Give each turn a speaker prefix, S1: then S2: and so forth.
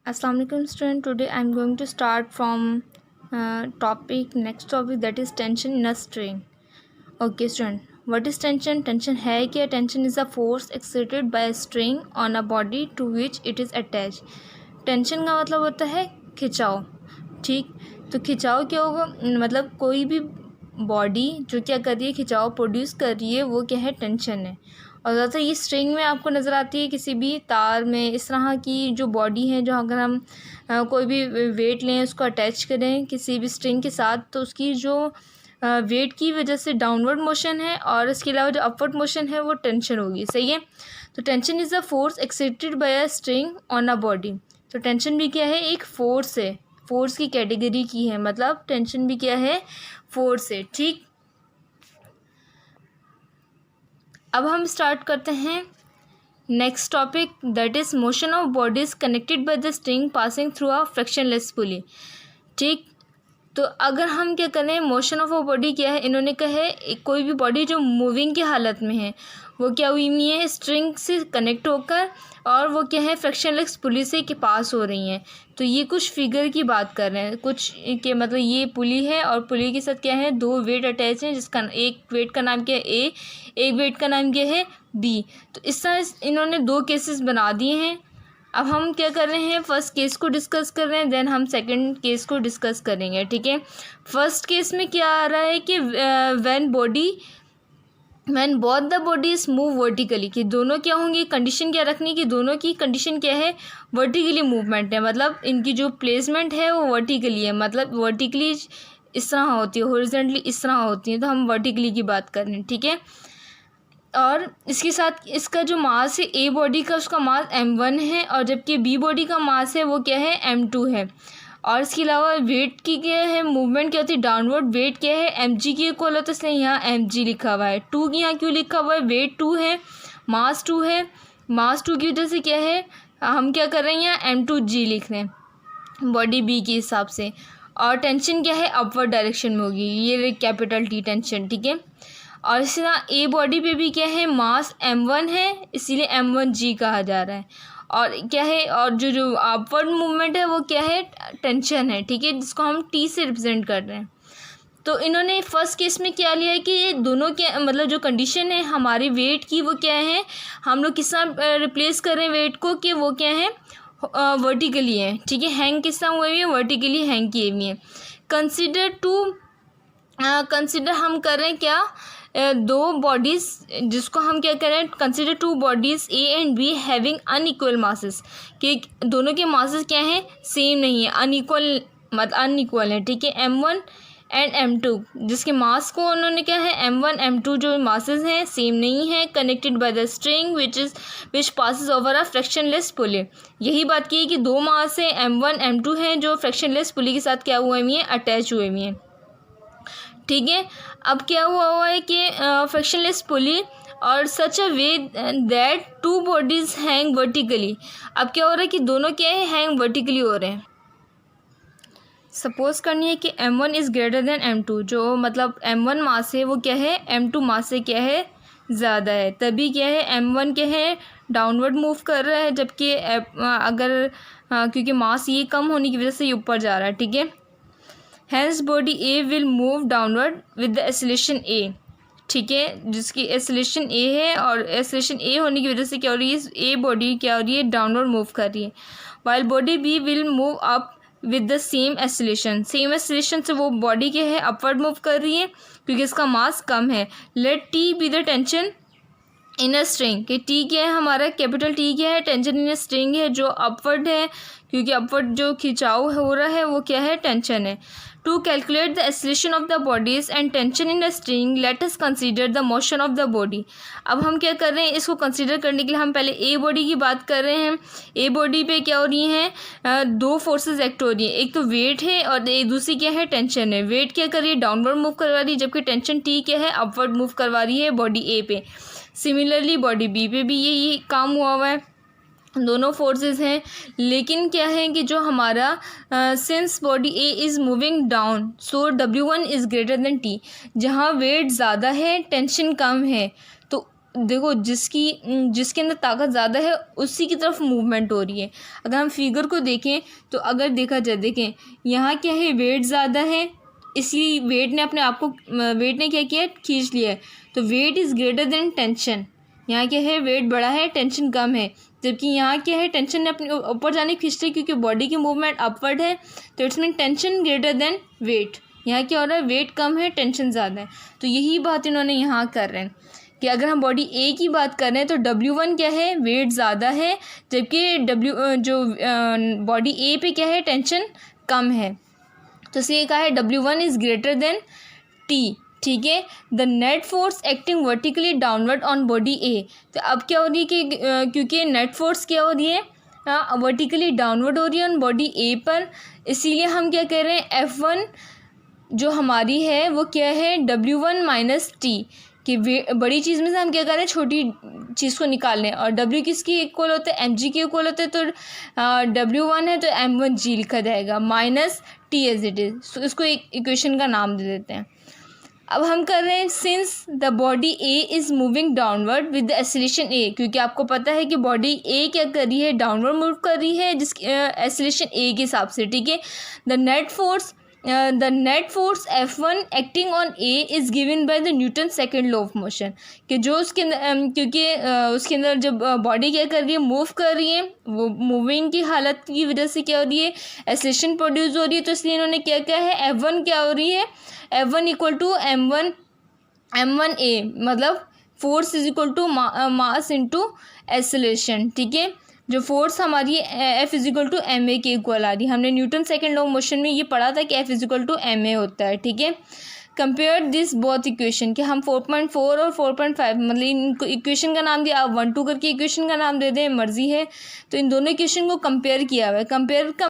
S1: Assalamu alaikum student. Today I am going to start from next topic, that is tension in a string. Okay student, what is tension? Tension है क्या? Tension is a force exerted by a string on a body to which it is attached. Tension का मतलब होता है खिंचाव. ठीक, तो खिंचाव क्या होगा? मतलब कोई भी बॉडी जो क्या कर रही है, खिंचाव प्रोड्यूस कर रही है, वो क्या है? टेंशन है. और ज़्यादातर ये स्ट्रिंग में आपको नज़र आती है, किसी भी तार में. इस तरह की जो बॉडी है, जो अगर हम कोई भी वेट लें, उसको अटैच करें किसी भी स्ट्रिंग के साथ, तो उसकी जो वेट की वजह से डाउनवर्ड मोशन है और इसके अलावा जो अपवर्ड मोशन है वो टेंशन होगी. सही है. तो tension is a force exerted by a string on a body. तो टेंशन भी क्या है? एक फोर्स है, फोर्स की कैटेगरी की है. मतलब टेंशन भी क्या है? फोर्स है. ठीक, अब हम स्टार्ट करते हैं next topic, that is motion of bodies connected by the string passing through a frictionless pulley. ठीक, तो अगर हम क्या करें, मोशन ऑफ अ बॉडी क्या है? इन्होंने कहा है कोई भी बॉडी जो मूविंग की हालत में है वो क्या हुई हुई है? स्ट्रिंग से कनेक्ट होकर, और वो क्या है? फ्रिक्शनलेस पुली से के पास हो रही हैं. तो ये कुछ फिगर की बात कर रहे हैं, कुछ के मतलब ये पुली है और पुली के साथ क्या है? दो वेट अटैच हैं, जिसका एक वेट का नाम क्या है? ए, एक वेट का नाम क्या है? बी. तो इस तरह इन्होंने दो केसेस बना दिए हैं. अब हम क्या कर रहे हैं? फर्स्ट केस को डिस्कस कर रहे हैं, देन हम सेकंड केस को डिस्कस करेंगे. ठीक है. फर्स्ट केस में क्या आ रहा है कि when both the bodies move vertically, कि दोनों क्या होंगी? कंडीशन क्या रखनी कि दोनों की कंडीशन क्या है? वर्टिकली मूवमेंट है. मतलब इनकी जो प्लेसमेंट है वो वर्टिकली है. मतलब वर्टिकली इस तरह होती है, हॉरिजॉन्टली इस तरह होती है. तो हम वर्टिकली की बात कर रहे हैं. ठीक है. और इसके साथ इसका जो मास है ए बॉडी का, उसका मास m1 है, और जबकि बी बॉडी का मास है वो क्या है? m2 है. और इसके अलावा वेट की क्या है? मूवमेंट क्या होती है? डाउनवर्ड. वेट क्या है? mg की इक्वल होता है, इसलिए यहाँ mg लिखा हुआ है. 2 की यहाँ क्यों लिखा हुआ है? वेट 2 है, मास 2 है. मास 2 की वजह से क्या है? हम क्या कर रहे हैं? यहाँ m2g लिख रहे हैं बॉडी बी के हिसाब से. और टेंशन क्या है? अपवर्ड डायरेक्शन में होगी, ये कैपिटल टी टेंशन. ठीक है. और इसी तरह ए बॉडी पे भी क्या है? मास m1 है, इसीलिए m1g कहा जा रहा है. और क्या है? और जो अपवर्ड मूवमेंट है वो क्या है? टेंशन है. ठीक है, जिसको हम टी से रिप्रेजेंट कर रहे हैं. तो इन्होंने फर्स्ट केस में क्या लिया है कि ये दोनों के मतलब जो कंडीशन है हमारी वेट की, वो क्या है? हम लोग किस तरह रिप्लेस कर रहे हैं वेट को, कि वो क्या है? वर्टिकली है. ठीक है. हैंग किस तरह हुए हुई है? वर्टिकली हैंग किए हुई है. कंसिडर हम कर रहे हैं क्या? दो बॉडीज़, जिसको हम क्या कर रहे हैं? Consider to bodies A and be having unequal masses, कि दोनों के मासेस क्या हैं? सेम नहीं है, अनइक्वल है. ठीक है. m1 एंड m2, जिसके मास को उन्होंने क्या है? m1 m2 जो मासेस हैं सेम नहीं है, connected by the string which passes over a frictionless pulley. यही बात की है कि दो मास है m1 m2 हैं जो फ्रिक्शनलेस पुली के साथ क्या हुए हुए हैं? अटैच हुए हुए हैं. ठीक है. अब क्या हुआ है कि फ्रिक्शनलेस पुली और such a way that two bodies hang vertically. अब क्या हो रहा है कि दोनों क्या है? हैंग वर्टिकली हो रहे हैं. सपोज करनी है कि m1 is greater then m2, जो मतलब m1 मास है वो क्या है? m2 मास से क्या है? ज़्यादा है. तभी क्या है? m1 क्या है? डाउनवर्ड मूव कर रहा है, जबकि अगर क्योंकि मास ये कम होने की वजह से ये ऊपर जा रहा है. ठीक है. Hence body A will move downward with the acceleration A. ठीक है, जिसकी एक्सेलरेशन ए है, और एक्सेलरेशन ए होने की वजह से क्या हो रही है? ए बॉडी क्या हो रही है? डाउनवर्ड मूव कर रही है. While body B will move up with the same acceleration. Same acceleration से वो बॉडी क्या है? अपवर्ड मूव कर रही है, क्योंकि इसका मास कम है. Let T be the tension in a string, कि टी क्या है हमारा? कैपिटल टी क्या है? टेंशन इन अ स्ट्रिंग है जो अपवर्ड है, क्योंकि अपवर्ड जो खिंचाव हो रहा है वो क्या है? टेंशन है. To calculate the acceleration of the bodies and tension in a string, let us consider the motion of the body. अब हम क्या कर रहे हैं? इसको कंसीडर करने के लिए हम पहले ए बॉडी की बात कर रहे हैं. ए बॉडी पे क्या हो रही हैं? दो फोर्सेस एक्ट हो रही हैं. एक तो वेट है और एक दूसरी क्या है? टेंशन है. वेट क्या कर रही है? डाउनवर्ड मूव करवा रही है, जबकि टेंशन टी क्या है? अपवर्ड मूव करवा रही है बॉडी ए पे. सिमिलरली बॉडी बी पे भी यही काम हुआ है. दोनों फोर्सेस हैं, लेकिन क्या है कि जो हमारा since body A is moving down, so W1 is greater then T. जहाँ वेट ज़्यादा है, टेंशन कम है, तो देखो जिसके अंदर ताकत ज़्यादा है उसी की तरफ मूवमेंट हो रही है। अगर हम फिगर को देखें तो अगर देखा जाए, देखें यहाँ क्या है, वेट ज़्यादा है, इसलिए वेट ने क्या किया, खींच लिया है। तो weight is greater than tension. यहाँ क्या है, वेट बड़ा है, टेंशन कम है। जबकि यहाँ क्या है, टेंशन ने अपने ऊपर जाने खींच ली, क्योंकि बॉडी की मूवमेंट अपवर्ड है, तो it's mean tension greater than weight. यहाँ क्या हो रहा है, वेट कम है, टेंशन ज़्यादा है। तो यही बात इन्होंने यहाँ कर रहे हैं कि अगर हम बॉडी ए की बात कर रहे हैं तो W1 क्या है, वेट ज़्यादा है, जबकि बॉडी ए पे क्या है, टेंशन कम है। तो इसलिए कहा है W1 is greater then T। ठीक है, the net force acting vertically downward on body A. तो अब क्या हो रही है कि क्योंकि नेट फोर्स क्या हो रही है, वर्टिकली डाउनवर्ड हो रही है ऑन बॉडी ए पर, इसीलिए हम क्या कह रहे हैं, F1 जो हमारी है वो क्या है, W1 माइनस T। कि बड़ी चीज़ में से हम क्या कर रहे हैं, छोटी चीज़ को निकाल लें, और W किसकी इक्वल होता है, mg के इक्वल होता है। तो W1 है तो m1g लिखा जाएगा minus T as it is. तो इसको एक इक्वेशन का नाम दे देते हैं। अब हम कर रहे हैं, since the body A is moving downward with the acceleration A, क्योंकि आपको पता है कि बॉडी ए क्या कर रही है, डाउनवर्ड मूव कर रही है, जिसकी एक्सीलरेशन ए के हिसाब से। ठीक है, the net force F1 acting on A is given by the Newton second law of motion. कि जो उसके अंदर क्योंकि उसके अंदर जब बॉडी क्या कर रही है, मूव कर रही है, वो मूविंग की हालत की वजह से क्या हो रही है, एक्सीलरेशन प्रोड्यूस हो रही है। तो इसलिए इन्होंने क्या किया है, F1 क्या हो रही है, F1 इक्वल टू M1A, मतलब force is equal to mass into acceleration. ठीक है, जो फोर्स हमारी F is equal to MA के इक्वल आ रही है। हमने Newton second law of motion में ये पढ़ा था कि F is equal to MA होता है। ठीक है, कंपेयर दिस बोथ इक्वेशन, कि हम 4.4 और 4.5 मतलब इन इक्वेशन का नाम दिया, आप 1-2 करके इक्वेशन का नाम दे दें, मर्जी है। तो इन दोनों इक्वेशन को कंपेयर किया हुआ है। कंपेयर का